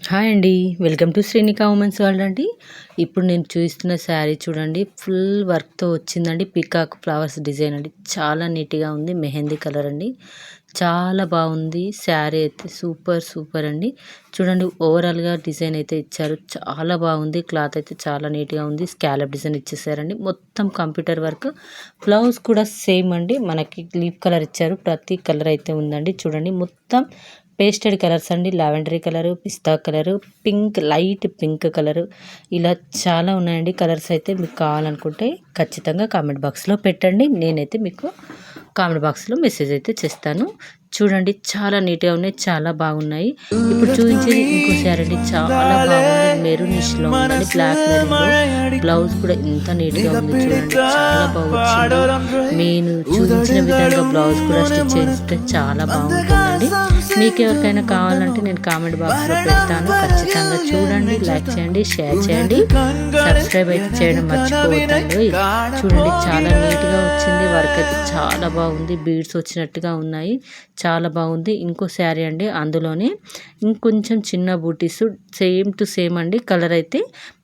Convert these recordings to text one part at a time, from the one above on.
Hi అండి. Welcome to Srinika women's world అండి. ఇప్పుడు నేను చూపిస్తున్న శారీ చూడండి, ఫుల్ వర్క్‌తో వచ్చిందండి. పీకాక్ ఫ్లవర్స్ డిజైన్ అండి. చాలా నీట్‌గా ఉంది. మెహందీ కలర్ అండి. చాలా బాగుంది. శారీ అయితే సూపర్ సూపర్ అండి. చూడండి, ఓవరాల్‌గా డిజైన్ అయితే ఇచ్చారు. చాలా బాగుంది. క్లాత్ అయితే చాలా నీట్‌గా ఉంది. స్కాలప్ డిజైన్ ఇచ్చేసారండి. మొత్తం కంప్యూటర్ వర్క్. బ్లౌజ్ కూడా సేమ్ అండి. మనకి లీఫ్ కలర్ ఇచ్చారు. ప్రతి కలర్ అయితే ఉందండి. చూడండి, మొత్తం పేస్టెడ్ కలర్స్ అండి. లావెండరీ కలరు, పిస్తా colour, pink, light pink colour, ఇలా చాలా ఉన్నాయండి కలర్స్. అయితే మీకు కావాలనుకుంటే ఖచ్చితంగా కామెంట్ బాక్స్లో పెట్టండి. నేనైతే మీకు కామెంట్ బాక్స్లో మెసేజ్ అయితే చేస్తాను. చూడండి, చాలా నీట్గా ఉన్నాయి. చాలా బాగున్నాయి. ఇప్పుడు చూపించేది ఇంకో శారీ అండి. చాలా బాగుంది. మెరూనిష్లో ఉందండి. బ్లాక్ మెరూన్లో బ్లౌజ్ కూడా ఎంత నీట్గా ఉంది. చూడండి, చాలా బాగా వచ్చింది. నేను చూపించిన విధంగా బ్లౌజ్ కూడా స్టిచ్ చేస్తే చాలా బాగుంటుందండి. మీకు ఎవరికైనా కావాలంటే నేను కామెంట్ బాక్స్లో పెడతాను. ఖచ్చితంగా చూడండి, లైక్ చేయండి, షేర్ చేయండి, సబ్స్క్రైబ్ అయితే చేయడం మర్చిపోవద్దండి. చూడండి, చాలా నీట్గా వచ్చింది. వర్క్ అయితే చాలా బాగుంది. బీడ్స్ వచ్చినట్టుగా ఉన్నాయి. చాలా బాగుంది. ఇంకో శారీ అండి. అందులోనే ఇంకొంచెం చిన్న బూటీస్, సేమ్ టు సేమ్ అండి. కలర్ అయితే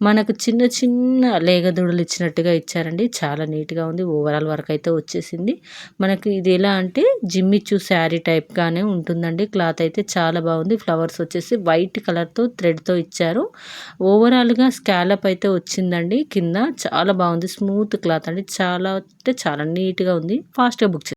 మనకు చిన్న చిన్న లేగదూడలు ఇచ్చినట్టుగా ఇచ్చారండి. చాలా నీట్గా ఉంది. ఓవరాల్ వర్క్ అయితే వచ్చేసింది. మనకి ఇది ఎలా అంటే జిమ్మిచూ శారీ టైప్గానే ఉంటుందండి. క్లాత్ అయితే చాలా బాగుంది. ఫ్లవర్స్ వచ్చేసి వైట్ కలర్తో థ్రెడ్తో ఇచ్చారు. ఓవరాల్గా స్కాలప్ అయితే వచ్చిందండి. కింద చాలా బాగుంది. స్మూత్ క్లాత్ అండి. చాలా అంటే చాలా నీట్గా ఉంది. ఫాస్ట్గా బుక్